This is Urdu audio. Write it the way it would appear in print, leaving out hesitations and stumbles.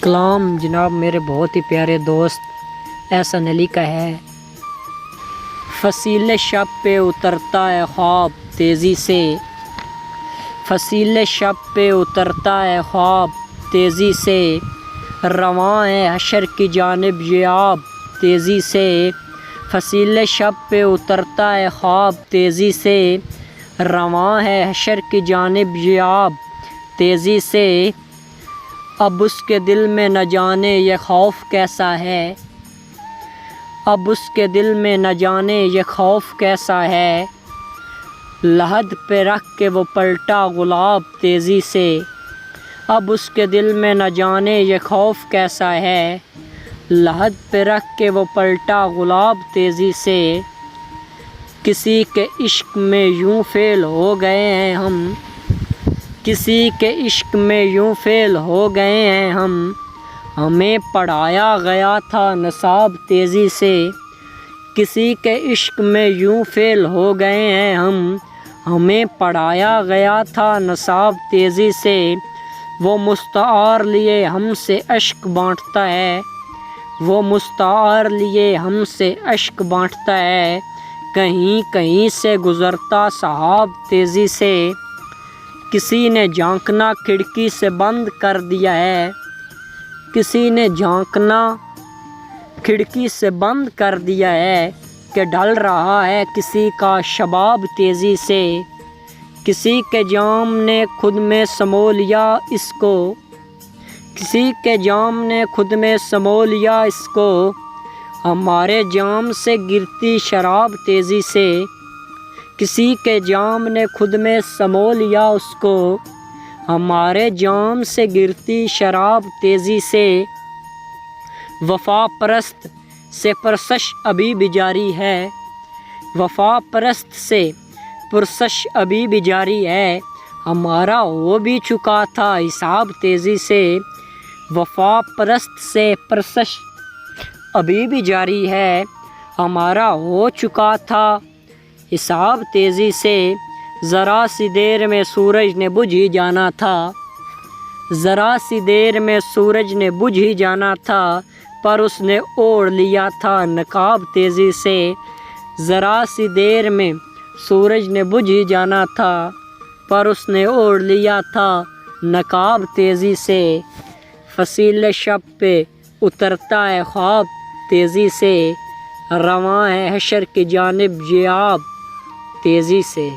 کلام جناب میرے بہت ہی پیارے دوست احسن علی کا ہے۔ فصیل شب پہ اترتا ہے خواب تیزی سے، فصیل شب پہ اترتا ہے خواب تیزی سے، رواں ہے حشر کی جانب یہ آب تیزی سے، فصیل شب پہ اترتا ہے خواب تیزی سے، رواں ہے حشر کی جانب یہ آب تیزی سے، اب اس کے دل میں نہ جانے یہ خوف کیسا ہے، اب اس کے دل میں نہ جانے یہ خوف کیسا ہے، لحد پہ رکھ کے وہ پلٹا گلاب تیزی سے، اب اس کے دل میں نہ جانے یہ خوف کیسا ہے، لحد پہ رکھ کے وہ پلٹا گلاب تیزی سے، کسی کے عشق میں یوں فیل ہو گئے ہیں ہم، کسی کے عشق میں یوں فیل ہو گئے ہیں ہم، ہمیں پڑھایا گیا تھا نصاب تیزی سے، کسی کے عشق میں یوں فیل ہو گئے ہیں ہم، ہمیں پڑھایا گیا تھا نصاب تیزی سے، وہ مستعار لیے ہم سے اشک بانٹتا ہے، وہ مستعار لیے ہم سے اشک بانٹتا ہے، کہیں کہیں سے گزرتا سحاب تیزی سے، کسی نے جھانکنا کھڑکی سے بند کر دیا ہے، کسی نے جھانکنا کھڑکی سے بند کر دیا ہے، کہ ڈھل رہا ہے کسی کا شباب تیزی سے، کسی کے جام نے خود میں سمو لیا اس کو، کسی کے جام نے خود میں سمو لیا اس کو، ہمارے جام سے گرتی شراب تیزی سے، کسی کے جام نے خود میں سمو لیا اس کو، ہمارے جام سے گرتی شراب تیزی سے، وفا پرست سے پرسش ابھی بھی جاری ہے، وفا پرست سے پرسش ابھی بھی جاری ہے، ہمارا ہو بھی چکا تھا حساب تیزی سے، وفا پرست سے پرسش ابھی بھی جاری ہے، ہمارا ہو چکا تھا حساب تیزی سے، ذرا سی دیر میں سورج نے بجھ ہی جانا تھا، ذرا سی دیر میں سورج نے بجھ ہی جانا تھا، پر اس نے اوڑھ لیا تھا نقاب تیزی سے، ذرا سی دیر میں سورج نے بجھ ہی جانا تھا، پر اس نے اوڑھ لیا تھا نقاب تیزی سے، فصیل شب پہ اترتا ہے خواب تیزی سے، رواں ہے حشر کی جانب یہ آب تیزی سے۔